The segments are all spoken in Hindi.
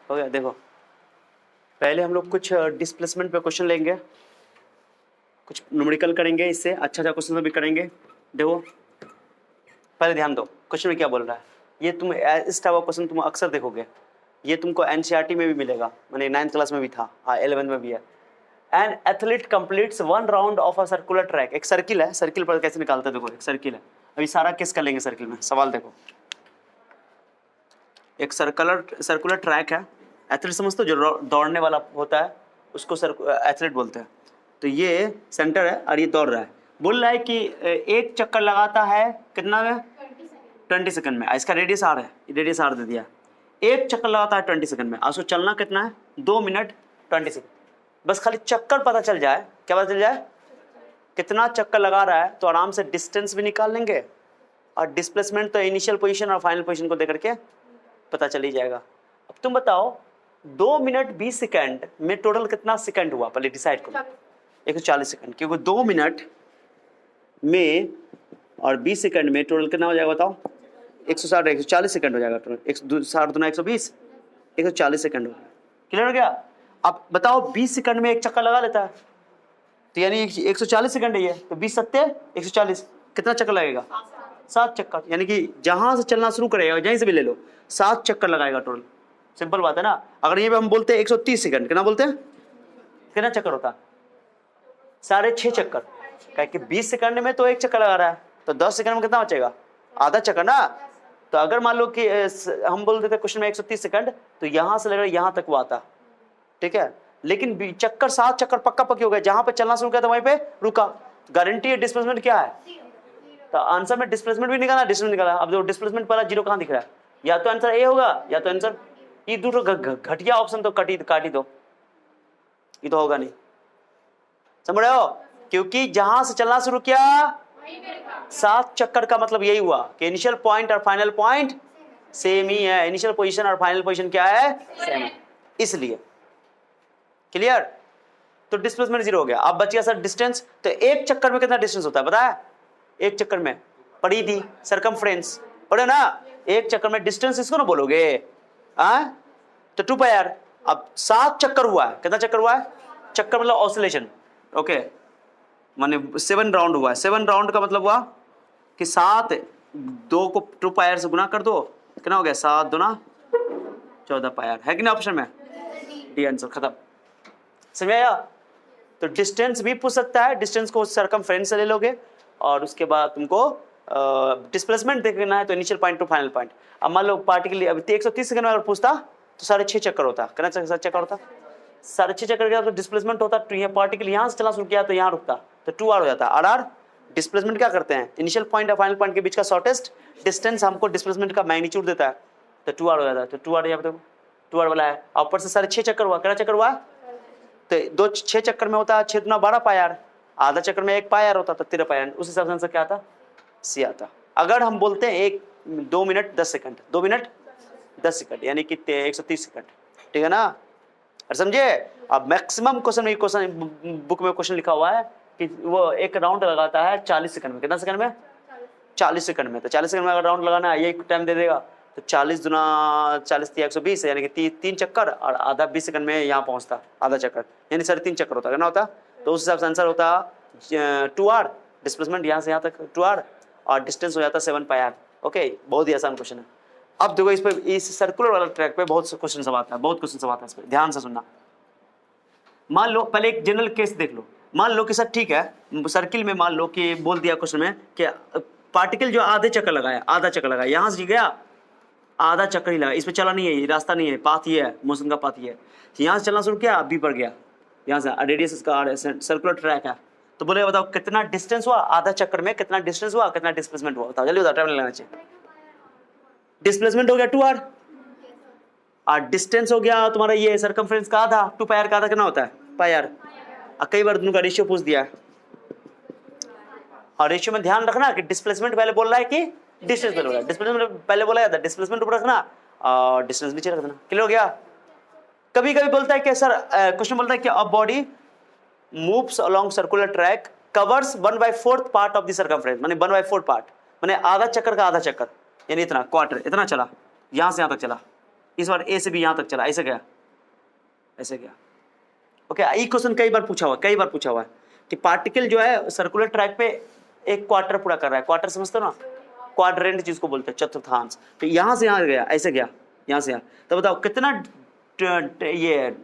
हो गया। देखो पहले हम लोग कुछ डिस्प्लेसमेंट पे क्वेश्चन लेंगे, कुछ न्यूमेरिकल करेंगे, इससे अच्छा क्वेश्चन भी करेंगे। देखो पहले ध्यान दो क्वेश्चन में क्या बोल रहा है। ये तुम इस टाइप का क्वेश्चन तुम अक्सर देखोगे, ये तुमको एनसीईआरटी में भी मिलेगा, मैंने 9th क्लास में भी था, हाँ 11th में भी है। An athlete completes 1 round of a circular track. एक सर्किल है, सर्किल पर कैसे निकालते हैं देखो, एक सर्किल है, अभी सारा केस कर लेंगे सर्किल में। सवाल देखो, एक सर्कुलर ट्रैक है, एथलीट समझते हो जो दौड़ने वाला होता है उसको एथलीट बोलते हैं। तो ये सेंटर है और ये दौड़ रहा है, बोल रहा है कि एक चक्कर लगाता है कितना में 20 सेकंड में। इसका रेडियस आर है, रेडियस आर दे दिया, एक चक्कर लगाता है 20 सेकंड में। उसको चलना कितना है 2 मिनट 20 सेकंड। बस खाली चक्कर पता चल जाए, क्या पता चल जाए कितना चक्कर लगा रहा है, तो आराम से डिस्टेंस भी निकाल लेंगे और डिस्प्लेसमेंट तो इनिशियल पोजीशन और फाइनल पोजीशन को देकर के पता चल ही जाएगा। अब तुम बताओ 2 मिनट 20 सेकंड में टोटल कितना सेकंड हुआ, पहले डिसाइड करो। 140 सेकंड, क्योंकि 2 मिनट में और 20 सेकंड में टोटल कितना हो जाएगा बताओ, 160 140 सेकंड हो जाएगा टोटल। 60 दूना 120, 140 सेकंड हो गया। क्लियर हो गया। अब बताओ 20 सेकंड में एक चक्कर लगा लेता है, तो यानी 140 सेकंड है ये, तो 20 सत्ते 140, कितना चक्कर लगेगा 7 चक्कर। यानी कि जहां से चलना शुरू करेगा यहीं से भी ले लो 7 चक्कर लगाएगा टोटल। सिंपल बात है ना। अगर ये भी हम बोलते हैं 130 सेकंड, कितना बोलते हैं, कितना चक्कर होता है 6.5 चक्कर। क्या कि 20 सेकंड में तो एक चक्कर लगा रहा है, तो 10 सेकंड में कितना बचेगा, आधा चक्कर ना। तो अगर मान लो कि हम बोल देते क्वेश्चन में 130 सेकंड, तो यहां से लेकर यहां तक वो आता, ठीक है। लेकिन चक्कर 7 चक्कर पक्का पक्की हो गए, जहां पे चलना शुरू किया था वहीं पे रुका। गारंटी है डिस्प्लेसमेंट क्या है, तो आंसर में डिस्प्लेसमेंट भी निकाला, डिस्टेंस निकाला। अब जो डिस्प्लेसमेंट वाला जीरो कहां दिख रहा है, या तो आंसर ए होगा या तो आंसर ये। दूसरा घटिया ऑप्शन तो काटी दो, ये तो होगा नहीं, समझ रहे हो। क्योंकि जहां से चलना शुरू किया 7 चक्कर का मतलब यही हुआ कि इनिशियल पॉइंट और फाइनल पॉइंट सेम ही है। इनिशियल पोजीशन और फाइनल पोजीशन क्या है, सेम है, इसलिए। क्लियर। तो डिस्प्लेसमेंट जीरो हो गया। अब बच गया सर डिस्टेंस। तो एक चक्कर में कितना डिस्टेंस होता है पता है, एक चक्कर में पढ़ी थी सरकमफ्रेंस, पढ़े ना। एक चक्कर में डिस्टेंस इसको ना बोलोगे, तो 2 पाई आर। अब 7 चक्कर हुआ है, कितना चक्कर हुआ है, चक्कर मतलब ऑसिलेशन, ओके, माने 7 राउंड हुआ है। 7 राउंड का मतलब हुआ कि 7 2 को 2 पाई आर से गुना कर दो, कितना हो गया 7 दूना 14 पाई आर, है कि नहीं ऑप्शन में, डी आंसर, खत्म। समझ आया। तो डिस्टेंस भी पूछ सकता है, डिस्टेंस को सरकमफ्रेंस से ले लोगे और उसके बाद तुमको डिस्प्लेसमेंट देखना है तो initial point two final point. अब मान लो पार्टिकल अभी 130 सेकंड में अगर पूछता तो 6.5 चक्कर होता, कितना चक्कर होता, 6.5 चक्कर का तो डिस्प्लेसमेंट होता। तो ये पार्टिकल यहाँ से चला शुरू किया तो यहाँ रुकता, तो 2 आर हो जाता। आर डिस्प्लेसमेंट क्या करते हैं, इनिशियल पॉइंट और फाइनल पॉइंट के बीच का शॉर्टेस्ट डिस्टेंस हमको डिस्प्लेसमेंट का मैग्नीट्यूड देता है, तो 2 आर हो जाता है। तो 2 आर यहाँ पे 2 आर वाला है। ऊपर से 6.5 चक्कर हुआ, कितना चक्कर हुआ, तो 6 चक्कर में होता है 6 दूना 12 पाई आर, आधा चक्कर में 1 पाई आर होता, तो 13 पाई आर। उस हिसाब से आंसर क्या आता, सी आता। अगर हम बोलते हैं 2 मिनट 10 सेकंड, 2 मिनट 10 सेकंड यानी कि 130 सेकंड, ठीक है ना, और समझे। अब मैक्सिमम क्वेश्चन बुक में क्वेश्चन लिखा हुआ है कि वो एक राउंड लगाता है 40 सेकंड में, कितना सेकंड में, 40 सेकंड में। तो 40 सेकंड में अगर राउंड लगाना है, यही टाइम दे देगा, तो 40 दूना 40 120 यानी कि 3 चक्कर, और आधा 20 सेकंड में यहाँ पहुँचता, आधा चक्कर यानी 3.5 चक्कर होता, कितना होता। तो उस हिसाब से आंसर होता 2 आर, डिस्प्लेसमेंट यहाँ से यहाँ तक 2 आर, और डिस्टेंस हो जाता 7 पाई आर। ओके, बहुत ही आसान क्वेश्चन है। अब देखो इस पे, इस सर्कुलर वाला ट्रैक पे बहुत से क्वेश्चन सब आता है, बहुत क्वेश्चन सब आता है इस पे, ध्यान से सुनना। मान लो पहले एक जनरल केस देख लो। मान लो कि सर ठीक है, सर्किल में मान लो कि बोल दिया क्वेश्चन में कि पार्टिकल जो आधे चक्कर लगाया, आधा चक्कर लगाया, यहाँ से गया आधा चक्कर ही लगा, इसमें चला नहीं है, ये रास्ता नहीं है, पाथ ये है, मोशन का पाथ ये है। यहाँ से चलना शुरू किया, बी पर गया, यहाँ से रेडियस इसका सर्कुलर ट्रैक है। तो बोले बताओ कितना डिस्टेंस हुआ, आधा चक्कर में कितना डिस्टेंस हुआ, कितना डिस्प्लेसमेंट हुआ, बताओ जल्दी बताओ, टाइम लगाना चाहिए। डिस्प्लेसमेंट हो गया 2 आर, और डिस्टेंस हो गया तुम्हारा ये सरकमफ्रेंस का आधा, 2 पाई आर का आधा कितना होता है, पाई आर। कई बार दोनों का रेशियो पूछ दिया है, और रेशियो में ध्यान रखना कि डिस्प्लेसमेंट पहले बोल रहा है कि डिस्टेंस पहले बोल रहा है। डिस्प्लेसमेंट पहले बोला जाता है, डिस्प्लेसमेंट ऊपर रखना और डिस्टेंस नीचे रख देना। क्लियर हो गया। कभी कभी बोलता है कि सर क्वेश्चन बोलता है कि a body moves along circular track covers 1/4 part of the circumference, माने 1/4 पार्ट, माने आधा चक्कर का आधा चक्कर, यानी इतना क्वार्टर, इतना चला, यहां से यहां तक चला, इस बार ए से बी यहाँ तक चला, ऐसे गया, ऐसे गया। ओके, ये क्वेश्चन कई बार पूछा हुआ है कि पार्टिकल जो है सर्कुलर ट्रैक पे एक क्वार्टर पूरा कर रहा है। क्वार्टर समझते हो ना, क्वाड्रेंट जिसको बोलते हैं, चतुर्थांश। तो यहाँ से यहाँ गया, ऐसे गया, यहाँ से यहाँ, तो बताओ कितना ये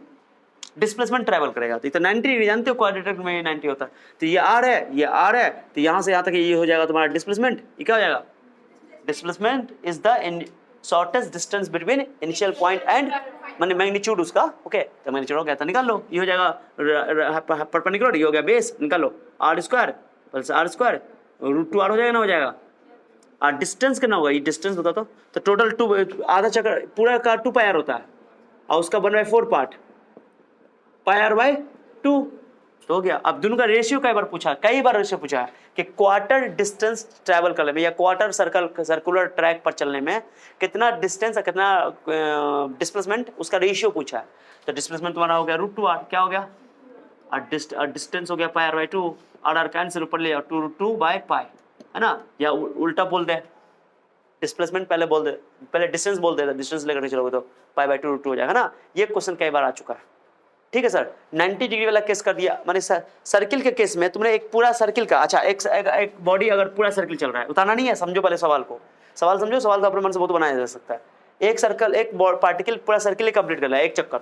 डिस्प्लेसमेंट ट्रैवल करेगा। तो 90 डिग्री जानते हो, क्वाड्रेटिक में 90 होता है। तो ये आर है, ये आर है, तो यहाँ से यहाँ तक ये हो जाएगा तुम्हारा डिस्प्लेसमेंट। ये क्या हो जाएगा? Displacement is the shortest distance between initial point and माने मैग्नीट्यूड उसका। ओके, तो मैग्नीट्यूड हो गया, तो निकाल लो, ये हो जाएगा परपेंडिकुलर, ये हो गया बेस, निकाल लो r square plus r square √2r हो जाएगा ना, हो जाएगा। और डिस्टेंस कितना होगा, ये डिस्टेंस बता तो टोटल 2 आधा चक्कर पूरा का 2 पाई आर होता है, और उसका 1/4 पार्ट पाई आर बाई 2 तो हो गया। अब दोनों का रेशियो कई बार रेशियो पूछा है कि क्वार्टर डिस्टेंस ट्रैवल करने में या क्वार्टर सर्कुलर ट्रैक पर चलने में कितना डिस्टेंस और कितना डिस्प्लेसमेंट, उसका रेशियो पूछा है। तो डिस्प्लेसमेंट तुम्हारा हो गया √2r, क्या हो गया, और डिस्टेंस हो गया पाई आर बाई 2, आर कैंसिल ऊपर ले 2 बाई पाई, है ना। या उल्टा बोल दे, डिस्प्लेसमेंट पहले डिस्टेंस बोल दे, डिस्टेंस लेकर चलोगे तो पाई बाई 2 √2 हो जाएगा ना। ये क्वेश्चन कई बार आ चुका है, ठीक है सर। 90 डिग्री वाला केस कर दिया, माने सर्किल के केस में तुमने एक पूरा सर्किल का, अच्छा एक बॉडी अगर पूरा सर्किल चल रहा है, उतारना नहीं है, समझो पहले सवाल को, सवाल समझो, सवाल तो अपने मन से बहुत बनाया जा सकता है। एक सर्कल, एक पार्टिकल पूरा सर्किल कंप्लीट कर रहा है, एक चक्कर।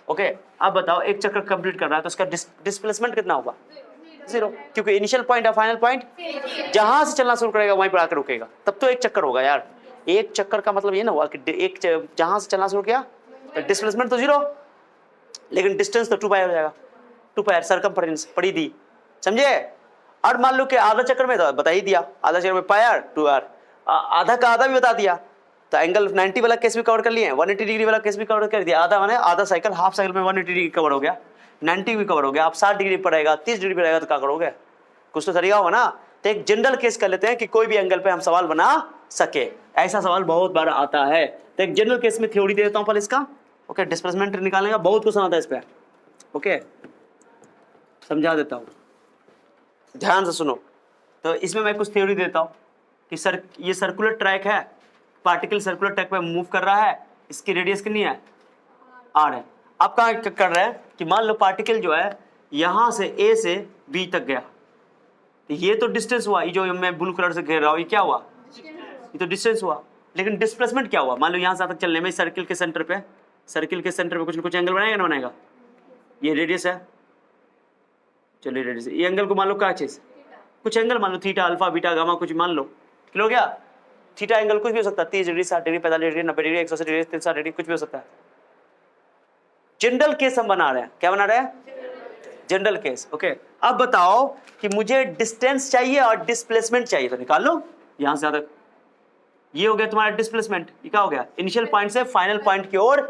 ओके, अब बताओ एक चक्कर कंप्लीट कर रहा है तो उसका डिस्प्लेसमेंट कितना होगा? 0, क्योंकि इनिशियल पॉइंट और फाइनल पॉइंट जहां से चलना शुरू करेगा वहीं पर आकर रुकेगा, तब तो एक चक्कर होगा यार। एक चक्कर का मतलब ये ना हुआ कि एक जहां से चलना शुरू किया तो डिस्प्लेसमेंट तो 0, लेकिन डिस्टेंस तो 2 पाई हो जाएगा, 2 पाई सरकमफेरेंस पड़ी दी, समझे। और मान लो कि आधा चक्कर में तो बता ही दिया, आधा चक्कर में पाई आर 2r, आधा का आधा भी बता दिया, तो एंगल 90 वाला केस भी कवर कर लिए, 180 डिग्री वाला केस भी कवर कर दिया। आधा माने आधा साइकिल, हाफ साइकिल में 180 डिग्री कवर हो गया, 90 भी कवर हो गया। आप 60 डिग्री पड़ेगा, 30 डिग्री पड़ेगा तो क्या करोगे, कुछ तो तरीका होगा ना। तो एक जनरल केस कर लेते हैं कि कोई भी एंगल पे हम सवाल बना सके, ऐसा सवाल बहुत बार आता है। तो एक जनरल केस में थ्योरी दे देता हूँ पहले इसका। ओके, डिस्प्लेसमेंट निकालने का बहुत क्वेश्चन आता है इस पे। ओके, समझा देता हूँ, ध्यान से सुनो। तो इसमें मैं कुछ थ्योरी देता हूँ कि ये सर्कुलर ट्रैक है, पार्टिकल सर्कुलर ट्रैक पे मूव कर रहा है, इसकी रेडियस कितनी है, r है। अब कहाँ कर रहे हैं कि मान लो पार्टिकल जो है यहाँ से a से b तक गया, तो ये तो डिस्टेंस हुआ, ये जो मैं ब्लू कलर से घेर रहा हूँ, ये क्या हुआ, ये तो डिस्टेंस हुआ। लेकिन डिस्प्लेसमेंट क्या हुआ, मान लो यहाँ से तक चलने में सर्किल के सेंटर पे कुछ न कुछ एंगल बनाएगा ना बनाएगा, ये रेडियस है, चलिए रेडियस, ये एंगल को मान लो क्या चीज, कुछ एंगल मान लो, थीटा अल्फा बीटा गामा कुछ मान लो, क्लियर हो गया। थीटा एंगल कुछ भी हो सकता है, 30 degree 60 degree 45 degree 90 degree 180 degree 360 degree कुछ भी हो सकता है। जनरल केस हम बना रहे हैं, क्या बना रहे हैं, जनरल केस। ओके, अब बताओ कि मुझे डिस्टेंस चाहिए और डिस्प्लेसमेंट चाहिए, तो निकाल लो यहां से यहां तक, ये हो गया तुम्हारा डिस्प्लेसमेंट, ये क्या हो गया, इनिशियल पॉइंट से फाइनल पॉइंट की ओर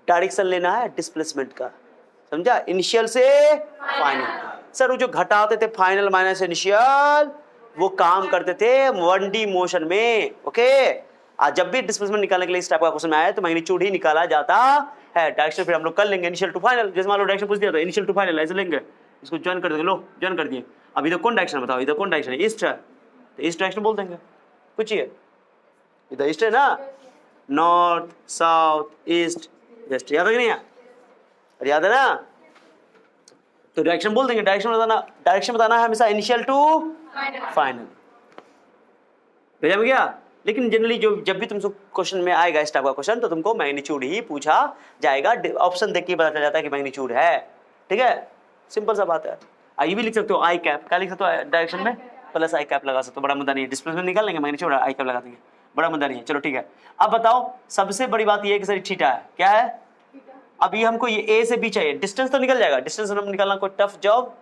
डायरेक्शन लेना है डिस्प्लेसमेंट का, समझा, इनिशियल से फाइनल। सर वो जो घटाते थे फाइनल माइनस इनिशियल, वो काम करते थे 1D मोशन में। ओके, आज जब भी डिस्प्लेसमेंट निकालने के लिए इस टाइप का क्वेश्चन आया तो मैग्नीट्यूड ही निकाला जाता है, डायरेक्शन फिर हम लोग कर लेंगे इनिशियल टू फाइनल। जैसे मान लो डायरेक्शन पूछ दिया था इनिशियल टू फाइनल, ऐसे लेंगे, इसको ज्वाइन कर देंगे, लो ज्वाइन कर दिए। अब इधर कौन डायरेक्शन बताओ, इधर कौन डायरेक्शन है, ईस्ट है, तो ईस्ट डायरेक्शन बोल देंगे, पूछिए, इधर ईस्ट है ना, नॉर्थ साउथ ईस्ट वेस्ट, याद है कि नहीं याद है ना, तो डायरेक्शन बोल देंगे, डायरेक्शन बताना है हमेशा इनिशियल टू फाइनल, भेजा में गया। लेकिन जनरली जब भी तुमसे क्वेश्चन में आएगा इस टाइप का क्वेश्चन, तो तुमको मैग्नीट्यूड ही पूछा जाएगा, ऑप्शन देख के पता चल जाता है कि मैग्नीट्यूड है, ठीक है, सिंपल सा बात है। आई भी लिख सकते हो, आई कैप, क्या लिख सकते हो डायरेक्शन में, प्लस आई कैप लगा सकते हो, बड़ा मुद्दा नहीं है, डिस्प्लेसमेंट निकाल लेंगे, मैग्नीट्यूड आई कैप लगा देंगे, बड़ा मुद्दा नहीं है। चलो ठीक है, अब बताओ सबसे बड़ी बात ये है कि सर थीटा है, क्या है, अब ये हमको ये ए से बी चाहिए, डिस्टेंस तो निकल जाएगा, डिस्टेंस हम निकालना कोई टफ जॉब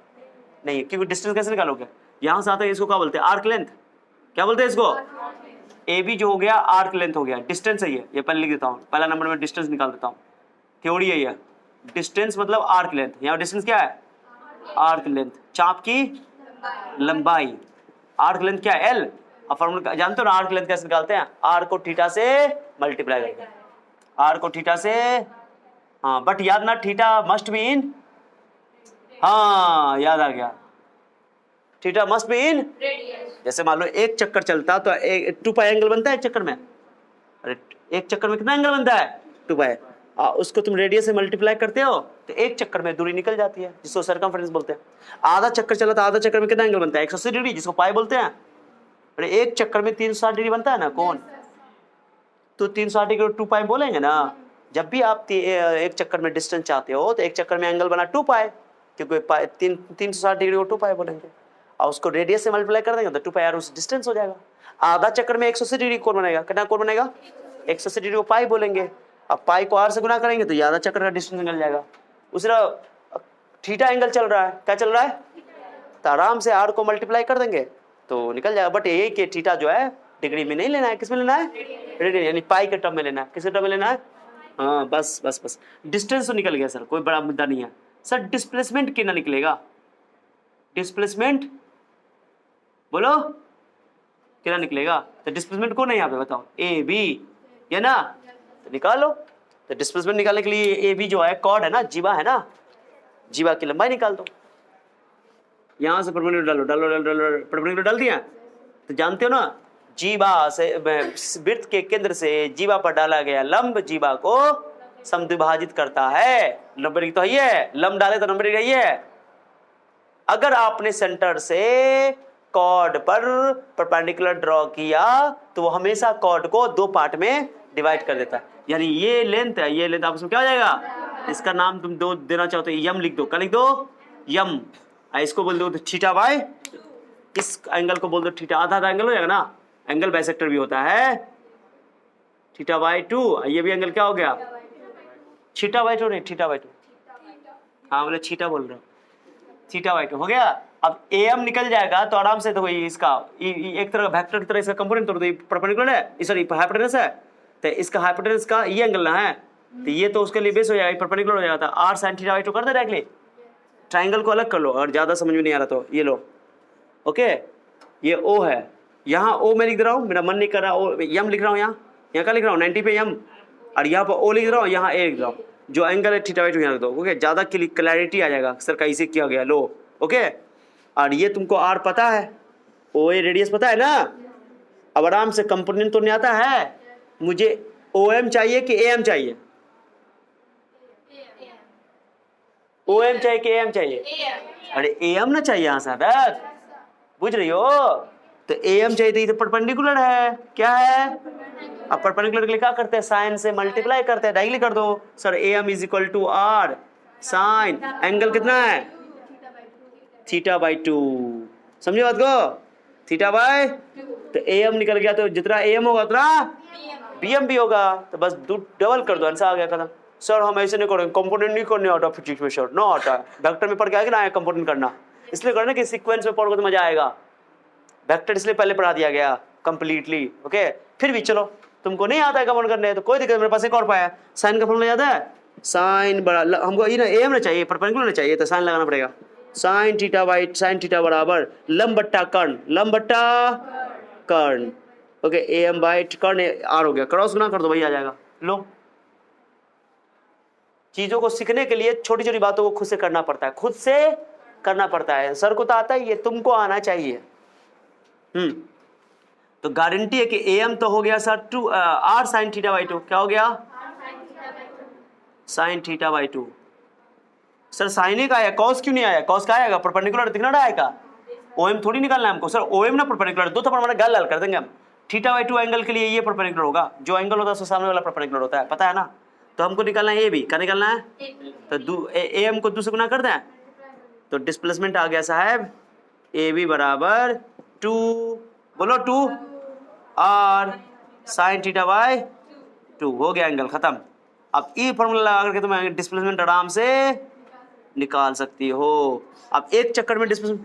नहीं है, क्योंकि डिस्टेंस कैसे निकालोगे, यहाँ से आता है, इसको क्या बोलते हैं, आर्क लेंथ, क्या बोलते हैं इसको, ए बी जो हो गया आर्क लेंथ हो गया, डिस्टेंस है ये पहले लिख देता हूँ, पहला नंबर में डिस्टेंस निकाल देता हूँ, थ्योरी है ये, डिस्टेंस मतलब आर्क लेंथ, यहाँ डिस्टेंस क्या है, आर्क लेंथ, चाप की लंबाई, आर्क लेंथ क्या है, एल। अब फॉर्मूला जानते हो ना, आर्क लेंथ कैसे निकालते हैं, आर को थीटा से मल्टीप्लाई करके, आर को थीटा से, हाँ बट याद ना, थीटा मस्ट बी इन, हाँ याद आ गया, थीटा मस्ट बी इन, जैसे मान लो एक चक्कर चलता तो 2 पाई एंगल बनता है एक चक्कर में, अरे एक चक्कर में कितना एंगल बनता है 2 पाई। उसको तुम रेडियस से मल्टीप्लाई करते हो तो एक चक्कर में दूरी निकल जाती है, जिसको सर्कमफेरेंस बोलते हैं। आधा चक्कर चला तो आधा चक्कर में कितना एंगल बनता है? 180 डिग्री, जिसको पाई बोलते हैं। अरे एक चक्कर में 360 डिग्री बनता है ना कौन, तो 360 डिग्री को 2 पाई बोलेंगे ना। जब भी आप एक चक्कर में डिस्टेंस चाहते हो तो एक चक्कर में एंगल बना 2 पाई, क्योंकि 360 डिग्री को 2 पाई बोलेंगे, और उसको रेडियस से मल्टीप्लाई कर देंगे तो 2 पाई आर उस डिस्टेंस हो जाएगा। आधा चक्कर में 180 डिग्री कौन बनेगा? कितना कौन बनेगा? 180 डिग्री को पाई बोलेंगे। अब पाई को आर से गुना करेंगे तो आधा चक्कर का डिस्टेंस निकल जाएगा। उस तरह थीटा एंगल चल रहा है, क्या चल रहा है? तो आराम से आर को मल्टीप्लाई कर देंगे तो निकल जाएगा। बट ये कि थीटा जो है डिग्री में नहीं लेना है, किस में लेना है? रेडियन, यानी पाई के टर्म में लेना है। किस टर्म में लेना है? हाँ बस बस बस, डिस्टेंस तो निकल गया सर, कोई बड़ा मुद्दा नहीं है। सर डिस्प्लेसमेंट कितना निकलेगा? डिस्प्लेसमेंट बोलो कितना निकलेगा? तो डिस्प्लेसमेंट कौन है यहाँ पे बताओ? ए बी, ये ना, तो निकालो। तो डिस्प्लेसमेंट निकालने के लिए ए बी जो है कॉर्ड है ना, जीवा है ना, जीवा की लंबाई निकाल दो। यहां से परपेंडिकुलर डालो डालो डालो डालो, परपेंडिकुलर डाल दिया तो जानते हो ना, जीवा से वृत्त के केंद्र से जीवा पर डाला गया लंब जीवा को समद्विभाजित करता है। नंबर तो है, लंब डाले तो नंबर है। अगर आपने सेंटर से कॉर्ड पर परपेंडिकुलर ड्रॉ किया तो वो हमेशा कॉर्ड को 2 पार्ट में डिवाइड कर देता है। यानी ये लेंथ है, ये लेंथ आपस में क्या हो जाएगा? इसका नाम तुम दो देना चाहो तो यम लिख दो। क्या लिख दो? यम। इसको बोल दो थीटा बाय, इस एंगल को बोल दो थीटा। आधा आधा एंगल हो जाएगा ना, एंगल बाइसेक्टर भी होता है। थीटा बाय 2, ये भी एंगल क्या हो गया? थीटा बाय 2 नहीं, थीटा बाय 2। हाँ बोले थीटा बोल रहे हो, थीटा बाय 2 हो गया। अब एम निकल जाएगा तो आराम से, तो इसका एक तरह वेक्टर की तरह इसका कंपोनेंट तोड़ दो। परपेंडिकुलर है, सॉरी हाइपोटेनस है, तो इसका हाइपोटेनस का ये एंगल ना है, तो ये तो उसके लिए बेस हो जाएगा, परपेंडिकुलर हो जाएगा। आर साइन थीटा बाय 2 कर दे डायरेक्टली। ट्राइंगल को अलग कर लो, और ज्यादा समझ में नहीं आ रहा तो ये लो। ओके, ये ओ है, यहाँ ओ मैं लिख रहा हूँ, मेरा मन नहीं कर रहा, ओ यम लिख रहा हूँ, यहाँ क्या लिख रहा हूँ? 90 पे यम, और यहाँ पर ओ लिख रहा हूँ, यहाँ ए लिख रहा हूँ। जो एंगल है थीटा बाय 2 यहाँ लिख दो। ओके, ज्यादा क्लैरिटी आ जाएगा सर कैसे किया गया। लो ओके, और ये तुमको आर पता है, ओ ए रेडियस पता है ना। अब आराम से कंपोनेंट तो नहीं आता है, मुझे ओ एम चाहिए कि ए एम चाहिए? ओ एम चाहिए कि ए एम चाहिए? अरे ए एम ना चाहिए यहाँ साहब, बुझ रही हो? तो ए एम चाहिए, तो ये तो परपेंडिकुलर है। क्या है? अब परपेंडिकुलर के लिए क्या करते हैं? साइन से मल्टीप्लाई करते हैं, डायरेक्टली कर दो। Sir A M is equal to R sine, angle कितना है? Theta by 2। समझे बात को? थीटा बाय, तो ए एम निकल गया, तो जितना ए एम होगा उतना बी एम भी होगा, तो बस डबल कर दो, आंसर आ गया खत्म। सर हम ऐसे नहीं करेंगे, कंपोनेंट नहीं करने आता फिजिक्स में सर, ना आता है। वेक्टर में पढ़ के आएगा ना कंपोनेंट करना, इसलिए करना कि सीक्वेंस में पढ़ोगे तो मजा आएगा। वेक्टर इसलिए पहले पढ़ा दिया गया कंप्लीटली। ओके, फिर भी चलो तुमको नहीं आता है कंपोनेंट करने तो कोई दिक्कत, मेरे पास एक और पाया, साइन का फॉर्मूला याद है? साइन बड़ा हमको ये ना ए एम ना चाहिए, परपेंडिकुलर ना चाहिए, तो साइन लगाना पड़ेगा। Sine theta by sine theta बराबर लंब बट्टा कर्ण, लंब बट्टा कर्ण। ओके, ए एम बाय कर्ण आर हो गया, क्रॉस गुना कर दो, वही आ जाएगा। लो, चीजों को सीखने के लिए छोटी छोटी बातों को खुद से करना पड़ता है, खुद से करना पड़ता है। सर को तो आता ही, ये तुमको आना चाहिए। तो गारंटी है कि ए एम तो हो गया sir 2 r sine theta by 2। क्या हो गया? Sine theta by 2। Sir sine ही का आया, कॉस क्यों नहीं आया? कॉस का आएगा, परपेंडिकुलर दिखना आएगा। ओ एम थोड़ी निकालना है हमको सर, ओ एम ना परपेंडिकुलर, दो थप्पड़ हमारा गाल लाल कर देंगे हम। थीटा बाय 2 एंगल के लिए ये परपेंडिकुलर होगा, जो एंगल होता है उसके सामने वाला परपेंडिकुलर होता है, पता है ना। तो हमको निकालना है ए बी, क्या निकालना है? तो ए एम को 2 से गुना कर दें, तो डिस्प्लेसमेंट आ गया साहब ए बी बराबर 2, बोलो 2 आर साइन थीटा बाय 2 हो गया, एंगल खत्म। अब ये फॉर्मूला लगा करके तुम डिस्प्लेसमेंट आराम से निकाल सकती हो। अब एक चक्कर में डिस्प्लेसमेंट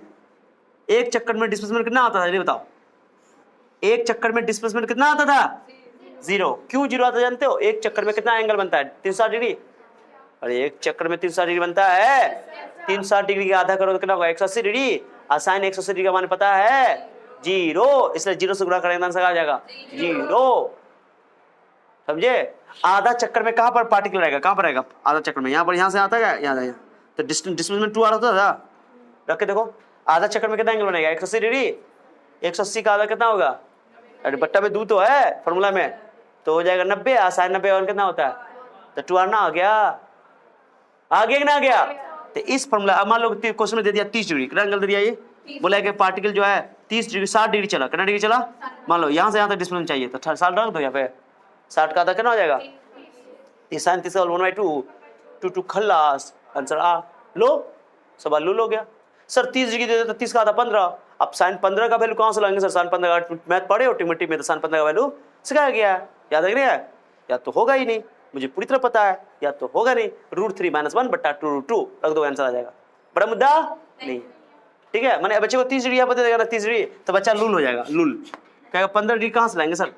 कितना आता था ये बताओ? एक चक्कर में डिस्प्लेसमेंट कितना आता था? 0। क्यों 0 आता जानते हो? एक चक्कर में कितना एंगल बनता है? 360 डिग्री। अरे एक चक्कर में 360 डिग्री बनता है, 360 डिग्री का आधा करो तो कितना होगा? 180 डिग्री। साइन 180 डिग्री का मान पता है 0, इसलिए 0 से गुणा करेंगे आंसर आ जाएगा 0। समझे? आधा चक्कर में कहां पर पार्टिकल रहेगा? कहां पर रहेगा आधा चक्कर में? यहाँ पर, यहाँ से आता है, यहाँ तो डिस्प्लेसमेंट 2 आ रहा था। रख के देखो, आधा चक्कर में कितना एंगल बनेगा? 180 डिग्री। 180 का आधा कितना होगा? अरे बट्टा में 2 तो है फॉर्मूला में, तो हो जाएगा 90। साइन 90 और कितना होता है? तो 2r ना आ गया कि ना आ गया। तो इस फॉर्मूला, मान लो क्वेश्चन में दे दिया 30 डिग्री, कितना एंगल दे दिया ये, बोला कि पार्टिकल जो है 30 डिग्री 60 डिग्री चला, कितना डिग्री चला, मान लो यहाँ से यहाँ तक डिस्प्लेसमेंट चाहिए तो 60 रख दो यहाँ पे, 60 का आधा कितना हो जाएगा, साइन 30 1/2 टू खल्लास, आंसर आ लो, सवाल लूल हो गया। सर 30 डिग्री दे दो तो 30 का आधा 15, अब साइन 15 का वैल्यू कहाँ से लाएंगे सर, साइन 15 का मैथ पढ़े हो ट्रिग्नोमेट्री में, तो साइन 15 का वैल्यू सिखाया गया है, याद रख रहे हैं, या तो होगा ही नहीं, मुझे पूरी तरह पता है, या तो होगा नहीं, √3 - 1/2 रख दो, आंसर आ जाएगा, बड़ा मुद्दा नहीं, ठीक है। मैंने बच्चे को 30 डिग्री यहाँ बता देगा ना 30 डिग्री, तो बच्चा लूल हो जाएगा, लूल कहेगा 15 डिग्री कहाँ से लाएंगे सर,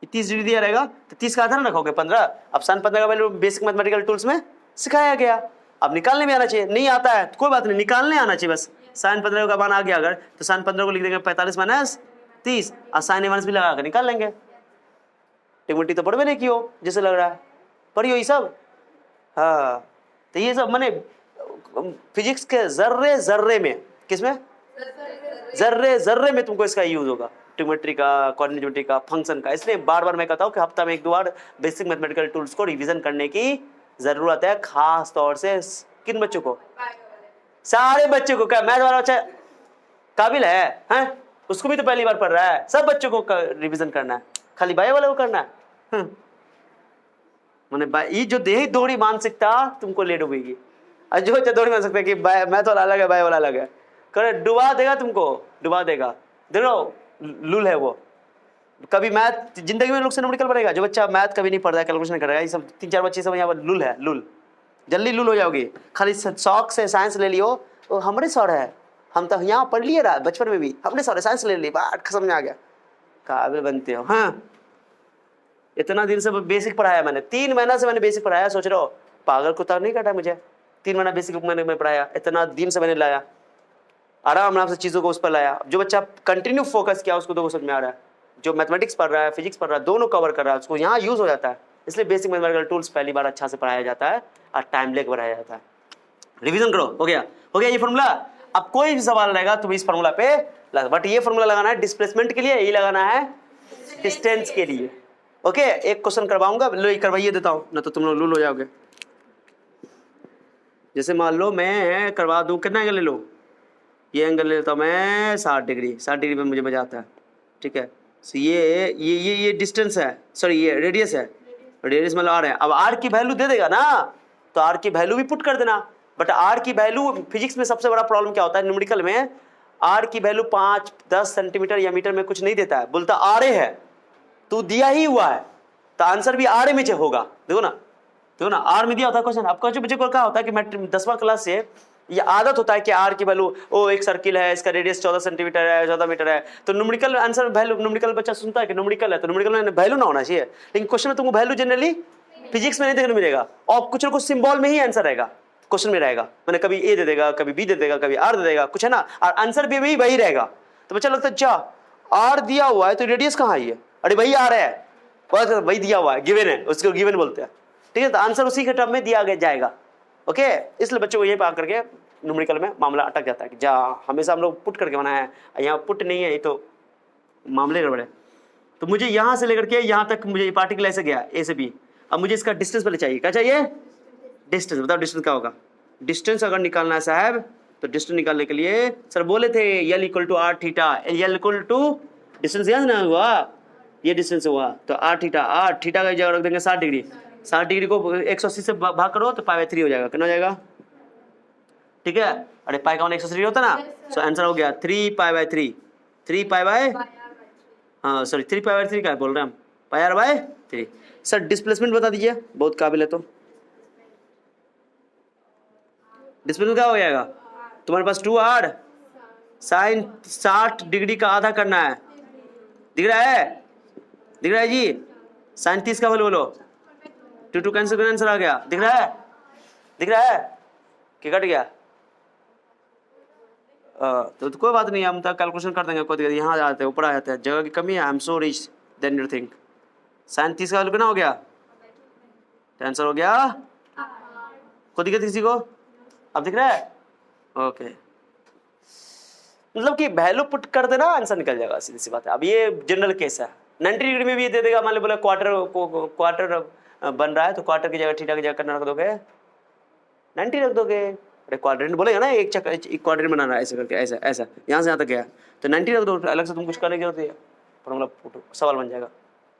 30 डिग्री दिया रहेगा तो 30 का आधा ना रखोगे 15, अब साइन 15 का वैल्यू बेसिक मैथमेटिकल टूल्स में सिखाया गया, अब निकालने में आना चाहिए, नहीं आता है तो कोई बात नहीं, निकालने आना चाहिए बस, साइन 15 का मान आ गया अगर, तो साइन 15 को लिख देंगे 45 - 30 और साइन माइनस भी लगा कर निकाल लेंगे। ट्रिग्नोमेट्री तो पढ़ भी नहीं की हो जैसे लग रहा है, पढ़ी हो ये सब, हाँ, तो ये सब मैंने फिजिक्स के जर्रे जर्रे में, किसमें, जर्रे जर्रे में तुमको इसका यूज होगा, ट्रिग्नोमेट्री का, कोऑर्डिनेट ज्योमेट्री का, फंक्शन का, इसलिए बार बार मैं कहता हूँ कि हफ्ता में 1-2 बार बेसिक मैथमेटिकल टूल्स को रिवीजन करने की जरूरत है, खास तौर से किन बच्चों को, सारे बच्चों को, क्या मैथ वाला बच्चा काबिल है, हैं? उसको भी तो पहली बार पढ़ रहा है, सब बच्चों को रिवीजन करना है, खाली बायो वाले को करना है, मैंने ये जो देही दोहरी मानसिकता तुमको ले डूबेगी, और जो दोहरी मानसिकता कि मैथ वाला अलग है बायो वाला अलग है, करे डुबा देगा तुमको, डुबा देगा, देखो लूल है वो, कभी मैथ जिंदगी में लोग से न्यूमेरिकल बनेगा, जो बच्चा मैथ कभी नहीं पढ़ता है, कैलकुलेशन करेगा, ये सब 3-4 बच्चे सब यहाँ पर लूल है, लूल, जल्दी लूल हो जाओगे, खाली शौक से साइंस ले लियो, वो हमारे सर है, हम तो यहाँ पढ़ लिए रहा बचपन में भी, हमने सर साइंस ले ली, बात समझ आ गया, काबिल बनते हो, हाँ, इतना दिन से बेसिक पढ़ाया मैंने, 3 महीना से मैंने बेसिक पढ़ाया, सोच रहा हो पागल कुत्ता नहीं काटा मुझे, 3 महीना बेसिक मैंने पढ़ाया, इतना दिन से मैंने लाया, आराम से चीज़ों को उस पर लाया, जो बच्चा कंटिन्यू फोकस किया उसको तो समझ में आ रहा है, जो मैथमेटिक्स पढ़ रहा है, फिजिक्स पढ़ रहा है, दोनों कवर कर रहा है, उसको यहाँ यूज हो जाता है, इसलिए बेसिक मैथमेटिकल टूल्स पहली बार अच्छा से पढ़ाया जाता है और टाइम लेकर पढ़ाया जाता है। रिवीजन करो, हो गया ये फॉर्मूला। अब कोई भी सवाल रहेगा तुम इस फॉर्मूला पे लगा, बट ये फॉर्मूला लगाना है डिस्प्लेसमेंट के लिए, ये लगाना है डिस्टेंस के लिए। ओके, एक क्वेश्चन करवाऊंगा, लो ये करवाइए देता हूँ, ना तो तुम लोग लूल हो जाओगे। जैसे मान लो मैं करवा दूं, कितना एंगल ले लो, ये एंगल ले लेता हूँ मैं 60 डिग्री, 60 डिग्री में मुझे मजा आता है, ठीक है। so ये डिस्टेंस है, सॉरी ये रेडियस है, रेडियस मतलब आर है। अब आर की वैल्यू दे देगा ना, तो आर की वैल्यू भी पुट कर देना, बट आर की वैल्यू फिजिक्स में सबसे बड़ा प्रॉब्लम क्या होता है, न्यूमेरिकल में आर की वैल्यू 5-10 सेंटीमीटर या मीटर में कुछ नहीं देता है, बोलता आर ए है, तो दिया ही हुआ है, तो आंसर भी आर ए में होगा। देखो ना आर में दिया होता है क्वेश्चन। आपका जो बच्चे को क्या होता है कि मैं 10वां क्लास से ये आदत होता है कि आर की वैल्यू, ओ एक सर्किल है, इसका रेडियस 14 सेंटीमीटर है, 14 मीटर है, तो न्यूमेरिकल आंसर वैल्यू, न्यूमेरिकल बच्चा सुनता है कि न्यूमेरिकल है तो न्यूमेरिकल में वैल्यू ना होना चाहिए, लेकिन क्वेश्चन में तुमको वैल्यू जनरली फिजिक्स में नहीं देखने मिलेगा, और कुछ ना कुछ सिंबल में ही आंसर रहेगा, क्वेश्चन में रहेगा, मैंने कभी ए दे देगा, कभी बी दे देगा, कभी आर दे देगा, कुछ है ना, और आंसर भी वही रहेगा। तो बच्चा लगता है अच्छा आर दिया हुआ है तो रेडियस कहाँ है, अरे वही आर है, वही दिया हुआ है, गिवन है, उसको गिवन बोलते हैं, ठीक है, तो आंसर उसी के टर्म में दिया जाएगा। ओके, इसलिए बच्चों को ये पा करके न्यूमेरिकल में मामला अटक जाता है कि जा हमेशा हम लोग पुट करके बनाया है, यहाँ पुट नहीं है, ये तो मामले गड़बड़ है। तो मुझे यहाँ से लेकर के यहाँ तक मुझे पार्टिकल ऐसे गया ए से बी, अब मुझे इसका डिस्टेंस पहले चाहिए, क्या चाहिए, डिस्टेंस। बताओ डिस्टेंस क्या होगा, डिस्टेंस अगर निकालना है साहब, तो डिस्टेंस निकालने के लिए सर बोले थे L = r theta, L = distance यहाँ ना हुआ, ये डिस्टेंस हुआ, तो r थीटा का जगह रख देंगे 60 डिग्री, 60 डिग्री को 180 से भाग करो तो π/3 हो जाएगा, कितना हो जाएगा, ठीक है, अरे पाई का 180 होता ना, सो आंसर हो गया 3π/3, 3π/, हाँ सॉरी 3π/3 क्या बोल रहे हैं हम, πr/3। सर डिस्प्लेसमेंट बता दीजिए, बहुत काबिल है तो डिस्प्लेसमेंट क्या हो जाएगा, तुम्हारे पास 2r साइन 60 डिग्री का आधा करना है, दिख रहा है जी, साइन 30 का बोलो 2 कैंसिल करना, आंसर आ गया, दिख रहा है कि कट गया, तो कोई बात नहीं, हम तक कैलकुलेशन कर देंगे, कोई दिक्कत, यहाँ जाते हैं ऊपर आ जाते हैं, जगह की कमी है, I am so rich than you think. Sine 30 का वैल्यू कितना हो गया, तो आंसर हो गया, कोई दिक्कत किसी को, अब दिख रहा है, ओके, मतलब कि वैल्यू पुट कर देना आंसर निकल जाएगा, सीधी सी बात है। अब ये जनरल केस है, 90 डिग्री में भी दे देगा, मान लो बोला क्वार्टर बन रहा है तो क्वार्टर की जगह थीटा की जगह कितना रख दोगे, 90 रख दोगे। अरे क्वाड्रेंट बोलेगा ना, एक क्वाड्रेंट बनाना है ऐसे करके, ऐसा ऐसा यहाँ से यहाँ तक गया तो 90 रख दो, अलग से तुम कुछ करने की जरूरत है, फॉर्मूला सवाल बन जाएगा।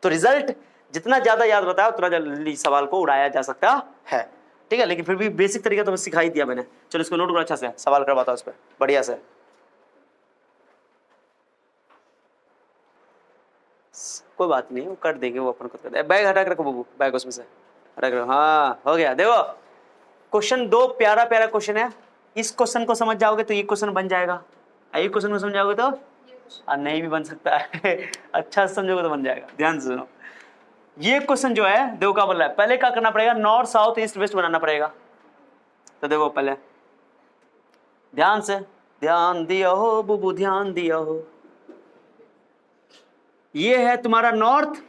तो रिजल्ट जितना ज्यादा याद रहता है उतना जल्दी सवाल को उड़ाया जा सकता है, ठीक है। लेकिन फिर भी बेसिक तरीका तो सिखा ही दिया मैंने। चलो इसको नोट करो अच्छा से, सवाल करवाता हूँ उस पर बढ़िया से। कोई बात नहीं, वो कर देंगे, वो अपन खुद कर देंगे। बैग हटा के रखो बाबू, बैग उसमें से हटा के रखो। हाँ हो गया। देखो क्वेश्चन 2 प्यारा प्यारा क्वेश्चन है। इस क्वेश्चन को समझ जाओगे तो ये क्वेश्चन बन जाएगा, ये क्वेश्चन को समझ जाओगे तो नहीं भी बन सकता है अच्छा समझोगे तो बन जाएगा। ध्यान से सुनो, ये क्वेश्चन जो है देखो क्या बोल रहा है, पहले क्या करना पड़ेगा, नॉर्थ साउथ ईस्ट वेस्ट बनाना पड़ेगा। तो देखो पहले ध्यान से, ध्यान दिया हो बुबू, ध्यान दिया हो। ये है तुम्हारा नॉर्थ,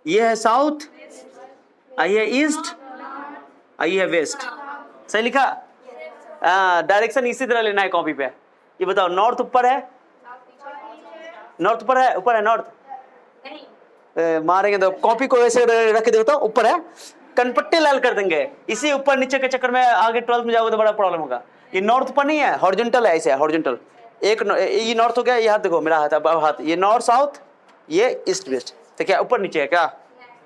ये है साउथ, ये ईस्ट, ये है वेस्ट। सही लिखा? डायरेक्शन इसी तरह लेना है कॉपी पे। ये बताओ नॉर्थ ऊपर है, नॉर्थ ऊपर है, ऊपर है नॉर्थ, मारेंगे तो कॉपी को ऐसे रख के देखो तो ऊपर है, कनपट्टे लाल कर देंगे। इसी ऊपर नीचे के चक्कर में आगे 12th में जाओगे तो बड़ा प्रॉब्लम होगा। ये नॉर्थ ऊपर नहीं है, हॉरिजॉन्टल है, ऐसे है हॉरिजॉन्टल। एक ये नॉर्थ हो गया, ये हाथ देखो मेरा हाथ, हाथ ये नॉर्थ साउथ, ये ईस्ट वेस्ट। तो क्या ऊपर नीचे है क्या?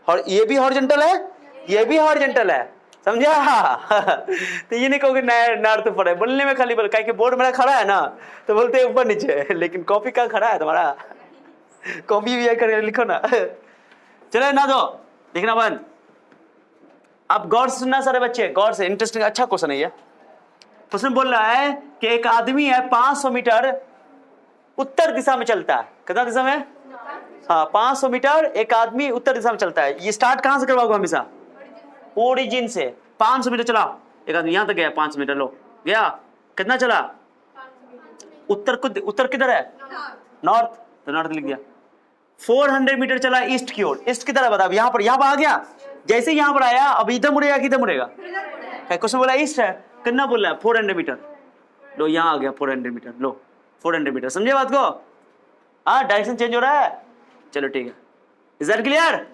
और ये भी हॉरिजॉन्टल है, ये भी हॉरिजॉन्टल है, समझा? तो ये नहीं कहोगे नॉर्थ ऊपर है, बोलने में खाली बोल, क्या कि बोर्ड मेरा खड़ा है ना तो बोलते हैं ऊपर नीचे, लेकिन कॉपी का खड़ा है तुम्हारा, कॉपी भी करके लिखो ना। चलो ना दो, देखना बंद। अब गौर से सुनना सारे बच्चे, गौर से, इंटरेस्टिंग अच्छा क्वेश्चन है ये। क्वेश्चन बोल रहा है कि एक आदमी है 500 मीटर उत्तर दिशा में चलता है। कितना दिशा में? हाँ 500 मीटर एक आदमी उत्तर दिशा में चलता है। ये स्टार्ट कहां से करवाओगे हमेशा? ओरिजिन से। 500 मीटर चला एक आदमी, यहां तक गया 500 मीटर, लो गया, कितना चला? उत्तर को, उत्तर किधर है? नॉर्थ, तो नॉर्थ लिख दिया। 400 मीटर चला ईस्ट की ओर, ईस्ट की तरह बता, यहाँ पर आ गया। जैसे यहाँ पर आया अब इधर मुड़ेगा, किधर मुड़ेगा? क्वेश्चन बोला ईस्ट है, कितना बोल रहा है? 400 मीटर, लो यहाँ आ गया 400 मीटर, लो 400 मीटर, समझे बात को? हाँ डायरेक्शन चेंज हो रहा है, चलो ठीक है। Is that clear?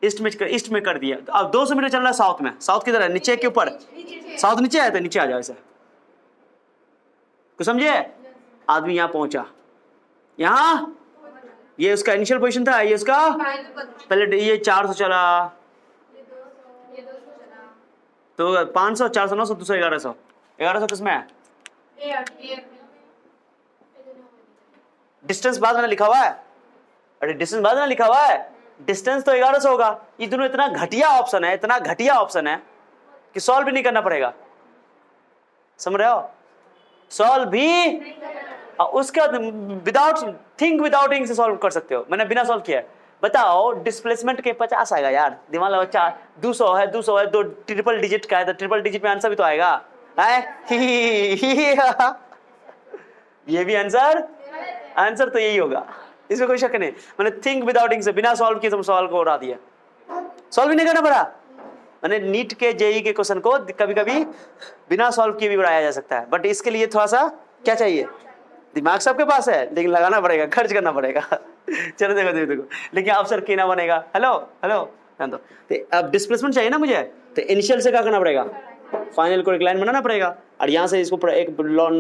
ईस्ट में कर दिया। अब 200 मीटर चल रहा है साउथ में, साउथ किधर है? नीचे के ऊपर? साउथ नीचे है तो नीचे आ जाओ ऐसा, कुछ समझे? आदमी यहाँ पहुंचा, यहाँ ये उसका इनिशियल पोजीशन था, ये उसका पहले, ये 400 चला, तो 500, 400, 900, 200, 1100, 1100 किसमें है? डिस्टेंस बाद में लिखा हुआ है, अरे डिस्टेंस बाद में लिखा हुआ है, डिस्टेंस तो 1100 होगा। ये दोनों इतना घटिया ऑप्शन है, इतना घटिया ऑप्शन है कि सॉल्व भी नहीं करना पड़ेगा, समझ रहे हो? सॉल्व भी उसके बाद विदाउट से सॉल्व कर सकते हो। मैंने बिना सॉल्व किया है। बताओ डिस्प्लेसमेंट के 50 आएगा यार, दिमाग लगा, 200 है, 200 है, 2 ट्रिपल डिजिट का है तो ट्रिपल डिजिट में आंसर भी तो आएगा, है? ये भी आंसर तो यही होगा, इसमें कोई शक नहीं। मैंने थिंक विदाउट से बिना सॉल्व किए तुम सवाल को उड़ा दिया, सॉल्व भी नहीं करना पड़ा। मैंने नीट के जेई के क्वेश्चन को कभी कभी बिना सॉल्व किए भी उड़ाया जा सकता है, बट इसके लिए थोड़ा सा क्या चाहिए? दिमाग सबके पास है, लेकिन लगाना पड़ेगा, खर्च करना पड़ेगा। चलो देखो, लेकिन अफसर की ना बनेगा। हेलो तो अब डिस्प्लेसमेंट चाहिए ना मुझे, तो इनिशियल से क्या करना पड़ेगा? फाइनल को एक लाइन बनाना पड़ेगा, और यहाँ से इसको एक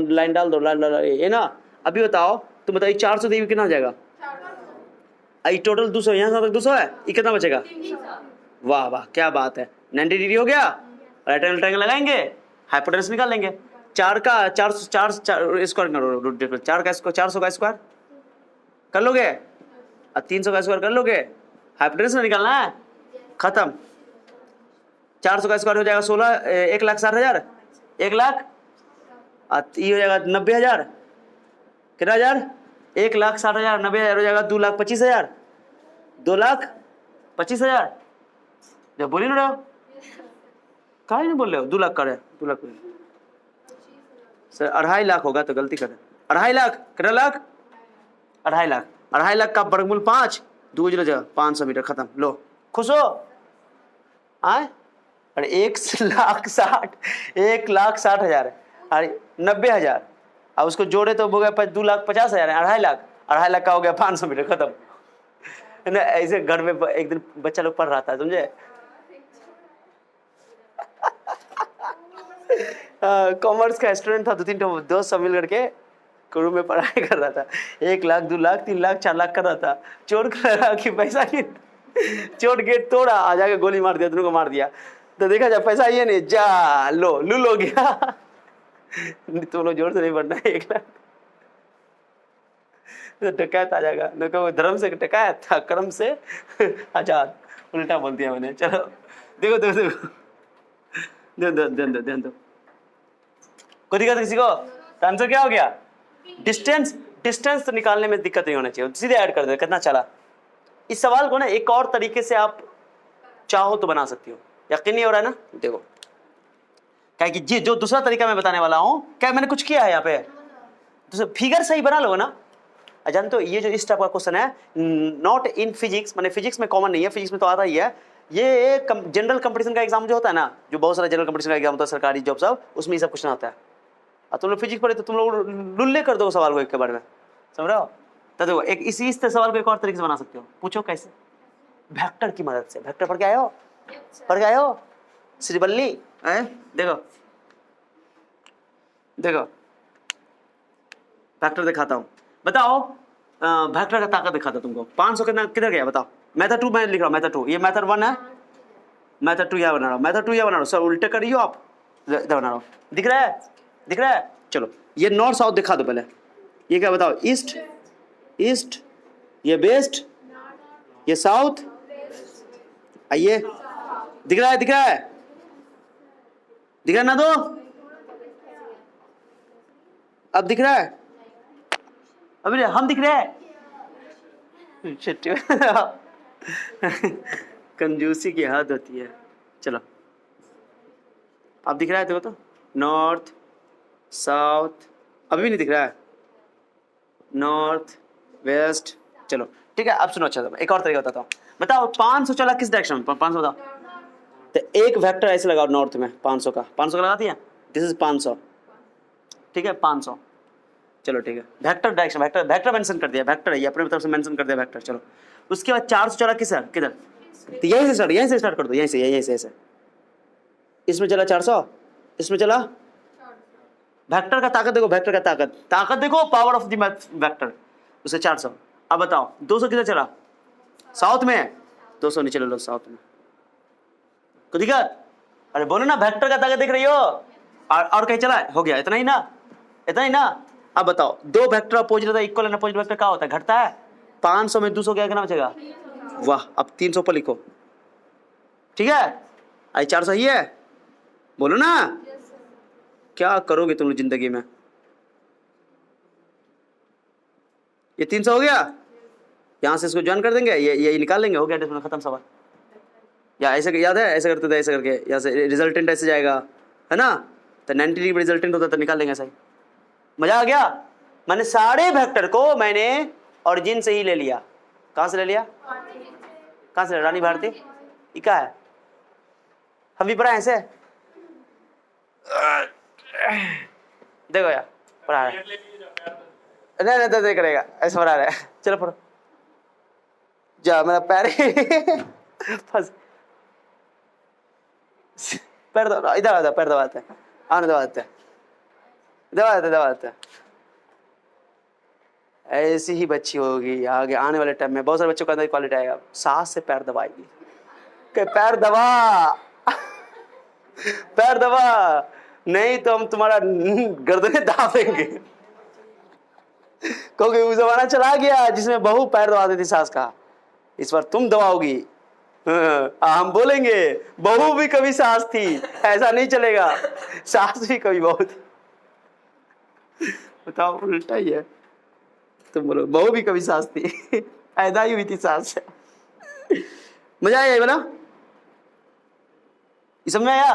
लाइन डाल दो, ये ना। अभी बताओ, तुम बताइए 400 देवी कितना हो जाएगा? आई टोटल 200, यहाँ तक 200 है, ये कितना बचेगा? वाह वाह क्या बात है, 90 डिग्री हो गया। राइट एंगल ट्रायंगल लगाएंगे, हाइपोटेनस निकाल लेंगे। 4 का 400 स्क्वायर करो, 4 का 400 का स्क्वायर कर लोगे, और 300 का स्क्वायर कर लोगे, हाइपोटेनस निकालना है, खत्म। 400 का स्क्वायर हो जाएगा 16, 1,60,000, 1 लाख, ये हो जाएगा 90,000, कितना हजार? 1,60,000, 90,000 हो जाएगा 2,25,000, 2,25,000। जब बोली ना रहे हो, कहा नहीं बोल रहे हो? 2 लाख कर रहे, 2 लाख सर, 2.5 लाख होगा तो गलती कर रहे, 2.5 लाख, कितना लाख? 2.5 लाख, 2.5 लाख का वर्गमूल 5, 2 जगह 500 मीटर, खत्म। लो खुश हो? आए? अरे 1,60,000, अरे 90,000, अब उसको जोड़े तो हो गया 2,50,000, 2.5 लाख का हो गया 500 मीटर, खत्म। ना ऐसे घर में एक दिन बच्चा लोग पढ़ रहा था, समझे, कॉमर्स का स्टूडेंट था, 2-3 दोस्त सब मिल करके रूम में पढ़ाई कर रहा था। 1 लाख 2 लाख 3 लाख 4 लाख कर रहा था। चोर कर रहा कि पैसा की चोर गेट तोड़ा, आ जाके गोली मार दिया, दोनों को मार दिया। तो देखा जाए पैसा ये नहीं, जा लो लूल हो गया। तुम लोग जोर से नहीं बढ़ना है, 1 लाख तो डकैत आ जाएगा। न कहो धर्म से डकैत था, कर्म से आजाद, उल्टा बोल दिया मैंने। चलो देखो देखो देखो, ध्यान दो। कोई दिक्कत किसी को? तो आंसर क्या हो गया? डिस्टेंस तो निकालने में दिक्कत नहीं होना चाहिए, सीधे ऐड कर दे कितना चला। इस सवाल को ना एक और तरीके से आप चाहो तो बना सकती हो। यकीन नहीं हो रहा है ना? देखो क्या कि जी जो दूसरा तरीका मैं बताने वाला हूं, क्या मैंने कुछ किया है यहाँ पे, तो फिगर सही बना लो ना। जानते हो ये जो इस टाइप का क्वेश्चन है, नॉट इन फिजिक्स, माने फिजिक्स में कॉमन नहीं है, फिजिक्स में तो आता ही है। ये जनरल कंपटीशन का एग्जाम जो होता है ना, जो बहुत सारा जनरल कंपटीशन का एग्जाम होता है, सरकारी जॉब सब, उसमें ये सब क्वेश्चन आता है। और तुम लोग फिजिक्स पढ़े तो तुम लोग लुल्ले कर दो सवाल को एक के बारे में, समझ रहे हो? तो देखो एक इस सवाल को एक और तरीके से बना सकते हो। पूछो कैसे? वेक्टर की मदद से। वेक्टर पढ़ के आए हो? पढ़ के आए हो श्रीबल्ली? देखो देखो वेक्टर दिखाता हूँ, बताओ। वेक्टर का ताकत दिखाता तुमको। 500 किधर गया बताओ? मेथड 2 मैं लिख रहा हूँ, मेथड 2। ये मेथड 1 है, मेथड 2 यहाँ बना रहा हूँ, मेथड 2 यहाँ बना रहा हूँ। सब उल्टे करियो आप, इधर बना रहा हूँ। दिख रहा है? दिख रहा है? चलो ये नॉर्थ साउथ दिखा दो पहले। ये क्या बताओ? ईस्ट ईस्ट, ये वेस्ट, ये साउथ, आइए दिख रहा है? दिख रहा है? दिख रहा है ना? दो अब दिख रहा है? अभी हम दिख रहे हैं? कंजूसी की हद होती है। चलो अब दिख रहा है? देखो तो, नॉर्थ साउथ, अभी भी नहीं दिख रहा है? North west. चलो ठीक है, अब सुनो। अच्छा एक और तरीका बताता हूँ। बताओ 500 चला किस डायरेक्शन में? 500 बताओ। तो एक वेक्टर ऐसे लगाओ नॉर्थ में, 500 का लगा दिया। दिस इज 500, ठीक है? 500। चलो ठीक है, वेक्टर डायरेक्शन, वेक्टर मेंशन कर दिया। वेक्टर है ये, अपने तरफ से मेंशन कर दिया वेक्टर। चलो उसके बाद 400 चला किधर? तो यहीं से स्टार्ट कर दो, यहीं से ऐसे। इसमें चला 400, इसमें चला। वेक्टर का ताकत देखो, वेक्टर का ताकत देखो, पावर ऑफ द वेक्टर, उसे 400। अब बताओ 200 किधर चला? साउथ में। 200 नीचे ले लो, साउथ में। को दिक्कत? अरे बोलो ना, वेक्टर का ताकत देख रही हो? और कहीं चला? हो गया, इतना ही ना, इतना ही ना। अब बताओ दो वेक्टर अपोजिट होता है, इक्वल एंड अपोजिट वेक्टर क्या होता है? घटता है। 500 में 200 क्या बचेगा? वाह, अब 300 पर लिखो, ठीक है? आई 400 ही है, बोलो ना। क्या करोगे तुम लोग जिंदगी में? ये 300 हो गया, यहां से इसको ज्वाइन कर देंगे, ये निकाल लेंगे, हो गया, खत्म सवाल। या ऐसे याद है? ऐसे करते थे, ऐसे करके यहाँ से रिजल्टेंट ऐसे जाएगा, है ना? तो 90 डिग्री रिजल्टेंट होता तो निकाल लेंगे। सही, मजा आ गया। मैंने सारे वेक्टर को मैंने ओरिजिन से ही ले लिया। कहां से ले लिया? कहां से? रानी भारती। ये क्या है? हम भी पढ़ा ऐसे, देखो यार पढ़ा रहे, नहीं तो करेगा ऐसे पढ़ा रहे। चलो पढ़ो, जा मेरा पैर फंस, पैर दबा, इधर पैर दबाते हैं, आने दबाते ऐसी ही बच्ची होगी आगे आने वाले टाइम में। बहुत सारे बच्चों के अंदर क्वालिटी आएगा, सास से पैर दबाएगी कि पैर दबा पैर दबा, नहीं तो हम तुम्हारा गर्दने दाबेंगे। क्योंकि वो जमाना चला गया जिसमें बहू पैर दबा देती सास का, इस बार तुम दबाओगी। हम बोलेंगे बहू भी कभी सास थी, ऐसा नहीं चलेगा, सास भी कभी बहू थी। बताओ, उल्टा ही है। तुम बोलो बहू भी कभी सास थी, पैदा ही हुई थी सास से। मजा आया ये बोला? समझ में आया?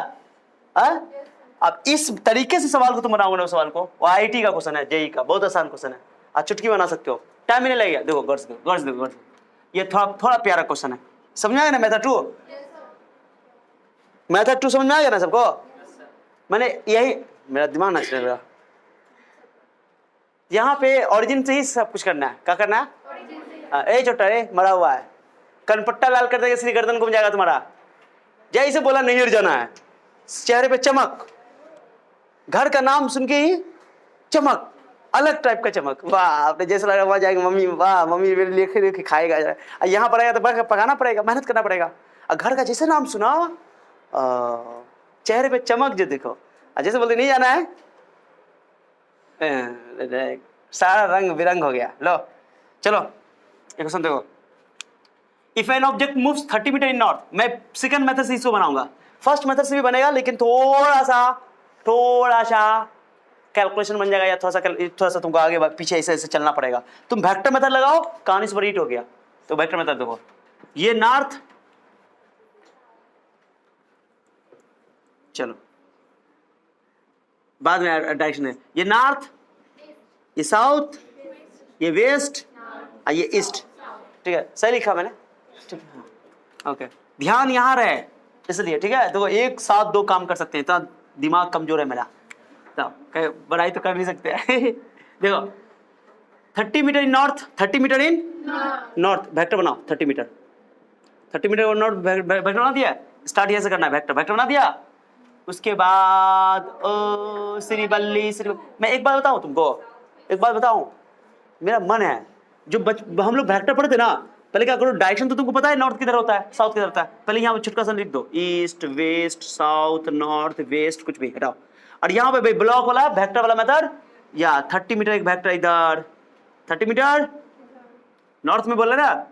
अब इस तरीके से सवाल को तुम बनाओगे ना, सवाल को, वो आईटी का क्वेश्चन है, जेई का, बहुत आसान क्वेश्चन है। आज चुटकी बना सकते हो, टाइम ही नहीं लगेगा। देखो गौर से देखो, ये थोड़ा प्यारा क्वेश्चन है। समझ में आ गया ना? मेथड 2 समझ में आ गया ना सबको? मैंने यही, मेरा दिमाग ना चल रहा, यहाँ पे ओरिजिन से ही सब कुछ करना है। क्या करना है? ए छोटा रे मरा हुआ है, कनपट्टा लाल कर देगा, श्री गर्दन घूम जाएगा तुम्हारा। जैसे बोला नैहर जाना है, चेहरे पे चमक, घर का नाम सुन के ही चमक, अलग टाइप का चमक। वाह, आपने जैसा लगा वहां जाएगा मम्मी, वाह मम्मी मेरे लिए खाएगा। यहाँ पर आएगा तो पकाना पड़ेगा, मेहनत करना पड़ेगा। और घर का जैसे नाम सुना, चेहरे पे चमक जो देखो, जैसे बोलते नहीं जाना है, सारा रंग बिरंग हो गया। लो चलो एक क्वेश्चन देखो। If an object moves 30 metre in north, मैं सेकंड मेथड से इसको बनाऊंगा, फर्स्ट मेथड से भी बनेगा लेकिन थोड़ा सा कैलकुलेशन बन जाएगा, या थोड़ा सा तुमको आगे पीछे ऐसे ऐसे चलना पड़ेगा। तुम वेक्टर मेथड लगाओ, कहानी सुपर हिट हो गया। तो वेक्टर मेथड देखो, ये नॉर्थ, चलो बाद में डायरेक्शन है, ये नॉर्थ, ये साउथ, ये वेस्ट, ये ईस्ट। ठीक है, सही लिखा मैंने? ठीक है, ओके। ध्यान यहाँ रहे इसलिए, ठीक है। तो एक साथ दो काम कर सकते हैं, इतना दिमाग कमजोर है मेरा, तो बढ़ाई तो कर नहीं सकते देखो 30 metre in north, 30 metre in north, vector बनाओ 30 मीटर, 30 मीटर नॉर्थ वेक्टर बना दिया। स्टार्ट यहाँ से करना है, वेक्टर वेक्टर बना दिया। उसके बाद श्रीवल्ली, मैं एक बात बताऊं तुमको, एक बात बताऊं, मेरा मन है, जो हम लोग वेक्टर पढ़ते ना, पहले क्या करो, डायरेक्शन तो तुमको पता है, नॉर्थ किधर होता है, साउथ किधर होता है। पहले यहाँ छुटका सा लिख दो, east west south north west, कुछ भी हटाओ। और यहाँ पे ब्लॉक वाला वेक्टर वाला मेथड, या 30 मीटर एक वेक्टर इधर, 30 मीटर नॉर्थ में बोल रहे ना,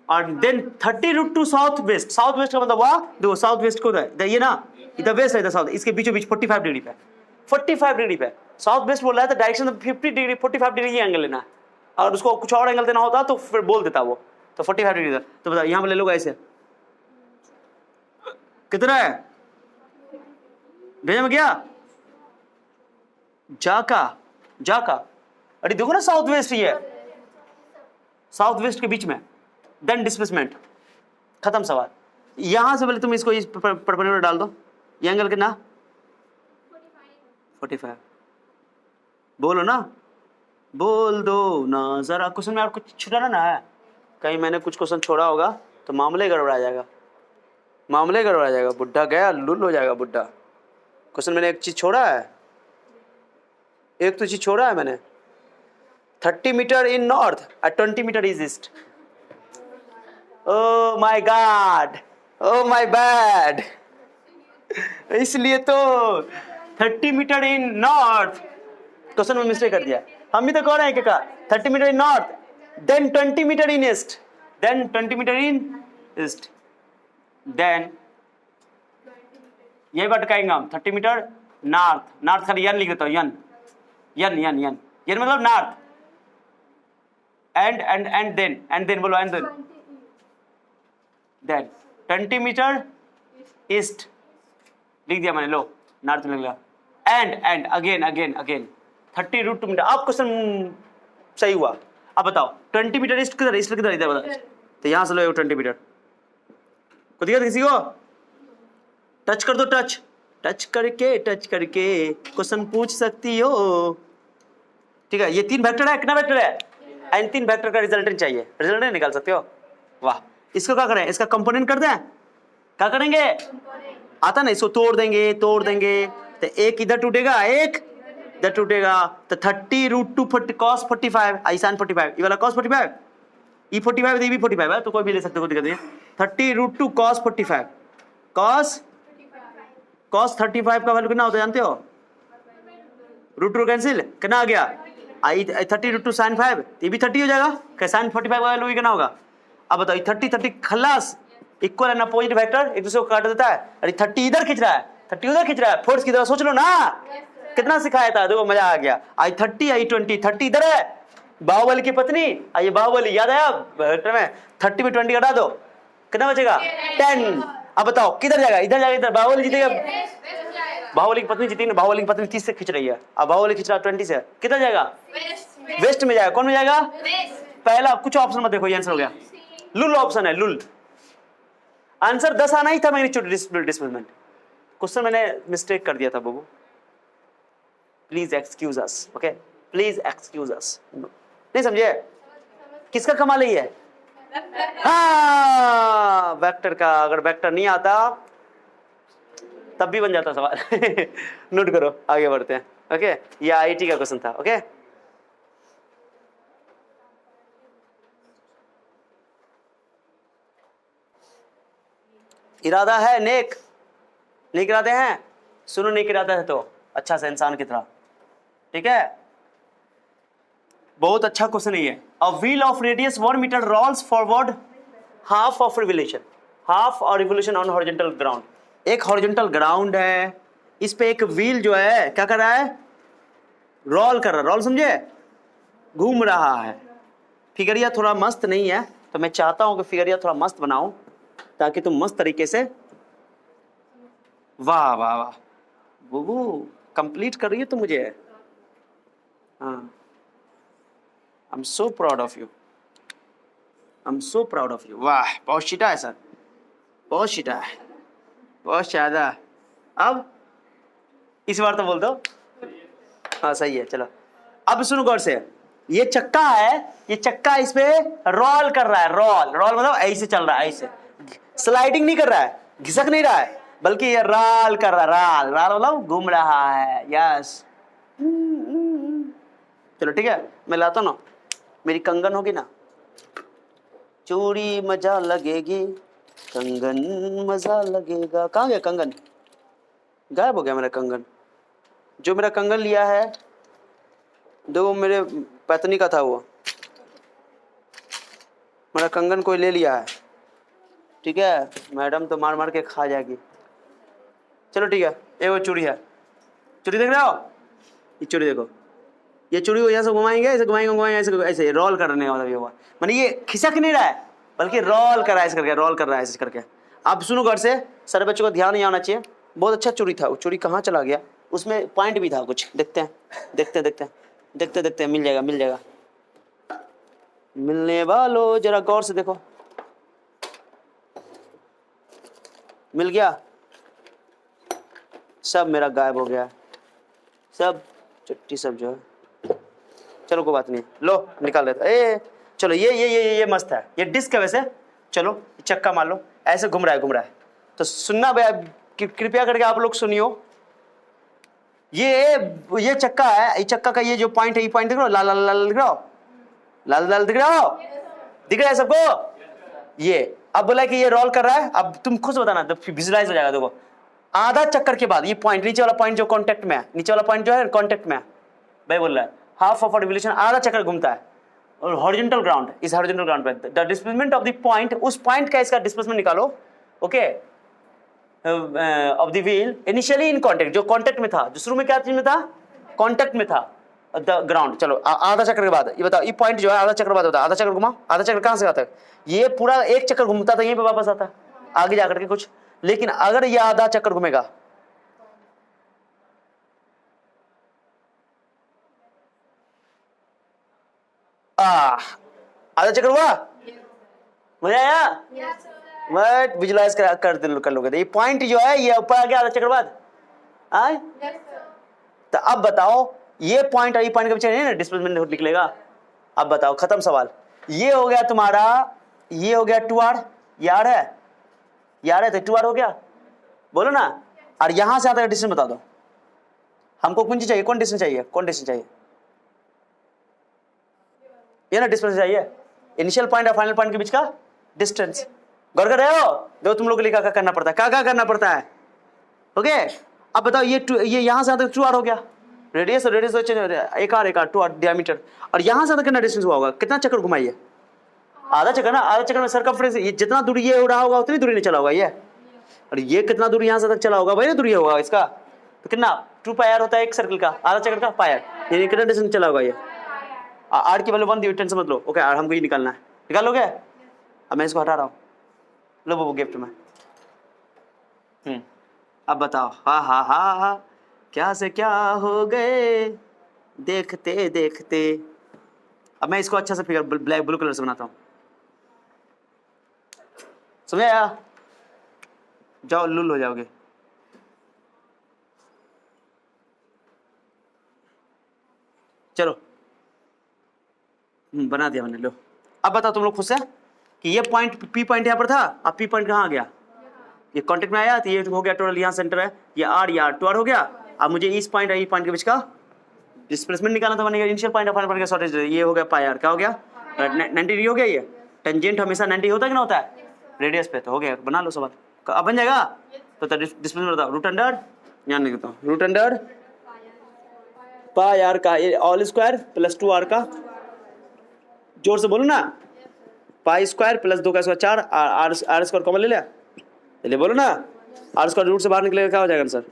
और then 30 root two south west. South west का मतलब हुआ, देखो साउथ वेस्ट को इधर ये ना, इधर वेस्ट है, इधर साउथ, इसके बीचों बीच 45 डिग्री पे, 45 डिग्री पे साउथ वेस्ट बोल रहा है, तो डायरेक्शन 50 डिग्री 45 डिग्री ही एंगल लेना है, और उसको कुछ और एंगल देना होता तो फिर बोल देता वो, तो 45 डिग्री था। तो बताओ यहाँ पे ले लो ऐसे, कितना है, भेजा में गया जाका, अरे देखो ना साउथ वेस्ट ही है, साउथ वेस्ट के बीच में, देन डिस्प्लेसमेंट, खत्म सवाल। यहां से पहले तुम इसको इस परपेंडिकुलर डाल दो, ये एंगल कितना, 45, बोलो ना, बोल दो ना जरा। क्वेश्चन में और कुछ छुटाना ना है, कहीं मैंने कुछ क्वेश्चन छोड़ा होगा तो मामले गड़बड़ा जाएगा, मामले गड़बड़ा जाएगा, बुढ़ा गया लुल हो जाएगा बुढ़ा। क्वेश्चन मैंने एक चीज छोड़ा है, एक तो चीज छोड़ा है मैंने, 30 मीटर इन नॉर्थ और 20 metre is east. Oh my god, oh my bad, इसलिए तो 30 मीटर इन नॉर्थ, क्वेश्चन में मिस्टेक कर दिया। हम भी तो कह रहे हैं क्या, 30 metre in north, then 20 metre in east, then 20 metre in east, then यही बात कहेंगे हम, 30 मीटर नॉर्थ, नॉर्थ खाली यन लिख देता हूँ, यन यन यन यन यन मतलब नॉर्थ, एंड देन बोलो, एंड देन 20 मीटर ईस्ट लिख दिया मैंने, लो नॉर्थ में लिख लिया, एंड अगेन 30 रूट 2 मीटर। अब क्वेश्चन सही हुआ। अब बताओ 20 मीटर ईस्ट किधर, ईस्ट किधर, इधर बताओ, तो यहां से लो 20 मीटर, को दिक्कत किसी को, टच कर दो, टच करके क्वेश्चन पूछ सकती हो। ठीक है, ये 3 वेक्टर है, कितना वेक्टर है, इन 3 वेक्टर का रिजल्टेंट चाहिए, रिजल्टेंट निकाल सकते हो। वाह, इसको क्या करें, इसका कंपोनेंट कर दें, क्या करेंगे, आता ना, इसको तोड़ देंगे, तो एक इधर टूटेगा, एक इधर टूटेगा, तो 30 रूट 2 cos 45, आइसान 45, ये वाला cos 45, ये 45 ये भी 45 है, तो कोई भी ले सकते हो, दिक्कत नहीं। 30 रूट 2 cos 45, cos 35 का वैल्यू कितना होता है जानते हो, रूट 2 कैंसिल, कितना आ गया, 30 रूट 2 sin 5, ये भी 30 हो जाएगा, sin 45 का वैल्यू कितना होगा। अब बताओ 30 खलास, इक्वल एंड अपोजिट वेक्टर एक दूसरे को काट देता है। अरे 30 इधर खींच रहा है, 30 उधर खींच रहा है, फोर्स की तरह सोच लो ना, कितना सिखाया था, देखो मजा आ गया। आई 30 आई 20, 30 इधर है, बाहुबली की पत्नी, ये बाहुबली याद आया वेक्टर में, 30 में 20 घटा दो, कितना बचेगा 10। अब बताओ किधर जाएगा, इधर जाएगा, इधर बाहुबली जीतेगा, बाहुबली की पत्नी जीती ना, बाहुबली की पत्नी 30 से खींच रही है, अब बाहुबली खींच रहा 20 से, किधर जाएगा, वेस्ट में जाएगा। कौन में जाएगा, पहला, कुछ ऑप्शन मत देखो, ये आंसर हो गया, लुल ऑप्शन है, लुल। आंसर 10 आना ही था, मैग्नीट्यूड डिस्प्लेसमेंट। क्वेश्चन मैंने मिस्टेक कर दिया था बाबू, please excuse us, okay, please excuse us. नहीं समझे, किसका कमाल है ये, हाँ, वेक्टर का अगर वेक्टर नहीं आता तब भी बन जाता सवाल। नोट करो, आगे बढ़ते हैं। ओके, ये आईटी का क्वेश्चन था। ओके, इरादा है नेक, नेक इरादे हैं, सुनो नेक इरादा है तो अच्छा सा इंसान की तरह। ठीक है, बहुत अच्छा क्वेश्चन है ये। A wheel of radius 1 metre rolls forward half of revolution, half और रिवोल्यूशन ऑन हॉरिजॉन्टल ग्राउंड। एक हॉरिजॉन्टल ग्राउंड है, इस पे एक व्हील जो है क्या कर रहा है, रोल कर रहा है। रोल समझे, घूम रहा है। फिगरिया थोड़ा मस्त नहीं है, तो मैं चाहता हूं कि फिगरिया थोड़ा मस्त बनाऊं ताकि तुम मस्त तरीके से, वाह वाह वाह बुबू, कंप्लीट कर रही है तो मुझे, हाँ, आई am so proud of you, I am so proud of you. वाह, बहुत शीटा है सर, बहुत शीटा है, बहुत ज्यादा। अब इस बार तो बोल दो, हाँ सही है। चलो अब सुनो गौर से, ये चक्का है, ये चक्का इस पे रोल कर रहा है। रोल, रोल मतलब ऐसे चल रहा है, ऐसे स्लाइडिंग नहीं कर रहा है, घिसक नहीं रहा है, बल्कि ये रोल कर रहा है। राल, राल मतलब घूम रहा है। यस, चलो ठीक है, मैं लाता हूं ना, मेरी कंगन होगी ना, चूड़ी मजा लगेगी, कंगन मजा लगेगा। कहाँ गया कंगन, गायब हो गया मेरा कंगन। जो मेरा कंगन लिया है, दो मेरे पैतनी का था, वो मेरा कंगन कोई ले लिया है। ठीक है, मैडम तो मार मार के खा जाएगी। चलो ठीक है, ये वो चूड़ी है, चूड़ी देख रहे हो, ये चूड़ी देखो, ये चूड़ी को यहाँ से घुमाएंगे, ऐसे घुमाएंगे, घुमाएंगे, ऐसे ऐसे रोल करने का मतलब ये हुआ, माने ये खिसक नहीं रहा है, बल्कि रोल कर रहा है, ऐसे करके रोल कर रहा है, ऐसे करके। अब सुनो घर से, सारे बच्चों को ध्यान नहीं आना चाहिए। बहुत अच्छा चूड़ी था, वो चूड़ी कहाँ चला गया, उसमें पॉइंट भी था कुछ, देखते हैं, देखते देखते देखते देखते, मिल जाएगा, मिल जाएगा। मिलने वालों जरा गौर से देखो, मिल गया, सब मेरा गायब हो गया, सब चुट्टी सब जो है। चलो कोई बात नहीं, लो निकाल लेता। ए चलो, ये मस्त है, ये डिस्क है वैसे। चलो चक्का मान लो, ऐसे घूम रहा है, घूम रहा है। तो सुनना भैया, कृपया करके आप लोग सुनियो, ये चक्का है, ये चक्का का ये जो पॉइंट है, ये पॉइंट दिख रहा हो, लाल लाल लाल दिख रहा हो, लाल लाल दिख रहा हो, दिख रहा है सबको। ये अब बोला कि ये रोल कर रहा है, अब तुम खुद बताना, तो विजुलाइज हो जाएगा। देखो, आधा चक्कर के बाद ये पॉइंट, नीचे वाला पॉइंट जो कांटेक्ट में है, नीचे वाला पॉइंट जो है कांटेक्ट में है, भाई बोल रहा है हाफ ऑफ रिवोल्यूशन, आधा चक्कर घूमता है। और हॉरिजॉन्टल ग्राउंड, इस हॉरिजॉन्टल ग्राउंड पे the displacement of the point, उस पॉइंट का इसका डिस्प्लेसमेंट निकालो। Okay, of the wheel initially in contact, जो कांटेक्ट में था, जो शुरू में क्या चीज में था, कांटेक्ट में था द ग्राउंड। चलो आधा चक्कर के बाद ये बताओ, ये पॉइंट जो है आधा चक्कर बाद होता है, आधा चक्कर घुमा, आधा चक्कर कहां से आता है, ये पूरा एक चक्कर घूमता था, यहीं पे वापस आता है आगे जाकर के कुछ। लेकिन अगर ये आधा चक्कर घूमेगा, आधा चक्कर हुआ, मजा आया, बट विजुलाइज कर लोगे। ये पॉइंट जो है ये ऊपर आ गया आधा चक्कर बाद आए। तो अब बताओ, ये पॉइंट और ये पॉइंट के बीच डिस्प्लेसमेंट निकलेगा। अब बताओ, खत्म सवाल। ये हो गया तुम्हारा, ये हो गया 2r, यार है, यार है, तो 2r हो गया, बोलो ना। और यहां से आता है डिस्टेंस बता दो हमको, कौन सी चाहिए, कौन डिस्टेंस चाहिए, कौन डिस्टेंस चाहिए, ये ना डिस्टेंस चाहिए, इनिशियल पॉइंट और फाइनल पॉइंट के बीच का डिस्टेंस। गौर कर रहे हो, देखो तुम लोग के लिए क्या करना पड़ता है, क्या करना पड़ता है। ओके, अब बताओ, ये यहां से आता है 2r हो गया, रेडियस रेडियस एक आर 2r डियामीटर, और यहां से कितना डिस्टेंस हुआ होगा, कितना चक्कर घुमाइए, आधा चक्कर ना, आधा चक्कर में सरकमफ्रेंस, ये जितना दूरी ये उड़ा होगा उतनी दूरी नहीं चला होगा ये, और ये कितना दूरी यहां से तक चला होगा, वही दूरी होगा इसका। तो कितना 2 पायर होता है एक सर्कल का, आधा चक्कर का पायर, ये कितना डिस्टेंस चला होगा ये, आर की वैल्यू 1 दी, टेंशन मत लो। ओके, आर हमको ये निकालना है, निकालोगे। अब मैं इसको हटा रहा हूँ, लो वो गिफ्ट में। अब बताओ, हा हा हा हा, क्या से क्या हो गए देखते देखते। अब मैं इसको अच्छा से फिगर ब्लैक ब्लू कलर से बनाता हूं, समझ आया, जाओ लुल हो जाओगे। चलो बना दिया मैंने, लो। अब बताओ तुम लोग खुश है, कि ये पॉइंट पी पॉइंट यहाँ पर था, अब पी पॉइंट कहाँ आ गया, ये कॉन्टेक्ट में आया, तो ये हो गया टोटल, यहाँ सेंटर है, ये आर, ये आर, 2r हो गया। अब मुझे इस पॉइंट और इस पॉइंट के बीच का डिस्प्लेसमेंट निकालना था, बनेगा initial point of final point का शॉर्टेज, ये हो गया पाई आर, क्या हो गया 90 डिग्री हो गया। ये टेंजेंट हमेशा 90 होता है कि ना होता है रेडियस पे, तो हो गया, बना लो सवाल, अब बन जाएगा। तो डिस्प्लेसमेंट बताओ, रूट अंडर, यहाँ लिखता हूँ, रूट अंडर पाई आर का ऑल स्क्वायर प्लस 2r का, जोर से बोलो ना, पाई स्क्वायर प्लस 2 का स्क्वायर 4, आर स्क्वायर कॉमन ले लिया, चलिए बोलो ना, आर स्क्वायर रूट से बाहर निकलेगा क्या हो जाएगा सर,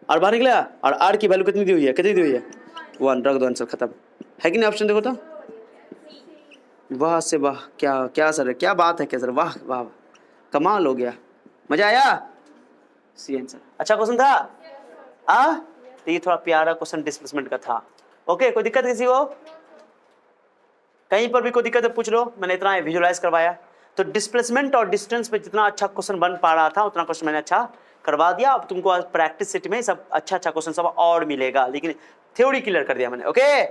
आर बाहर निकलेगा, और आर की वैल्यू कितनी दी हुई है, कितनी दी हुई है 1, रख दो आंसर खत्म है कि नहीं, ऑप्शन देखो तो, वाह से वाह, क्या क्या सर, क्या बात है क्या सर, वाह वाह कमाल हो गया, मजा आया, सी आंसर, अच्छा क्वेश्चन था तो ये थोड़ा प्यारा क्वेश्चन डिस्प्लेसमेंट का था। ओके, कोई दिक्कत किसी को, कहीं पर भी कोई दिक्कत है पूछ लो, मैंने इतना विजुलाइज करवाया। तो डिस्प्लेसमेंट और डिस्टेंस पे जितना अच्छा क्वेश्चन बन पा रहा था उतना क्वेश्चन मैंने अच्छा करवा दिया। अब तुमको प्रैक्टिस सेट में सब अच्छा क्वेश्चन सब और मिलेगा, लेकिन थ्योरी क्लियर कर दिया मैंने। ओके,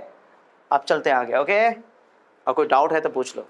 अब चलते हैं आगे। ओके, और कोई डाउट है तो पूछ लो।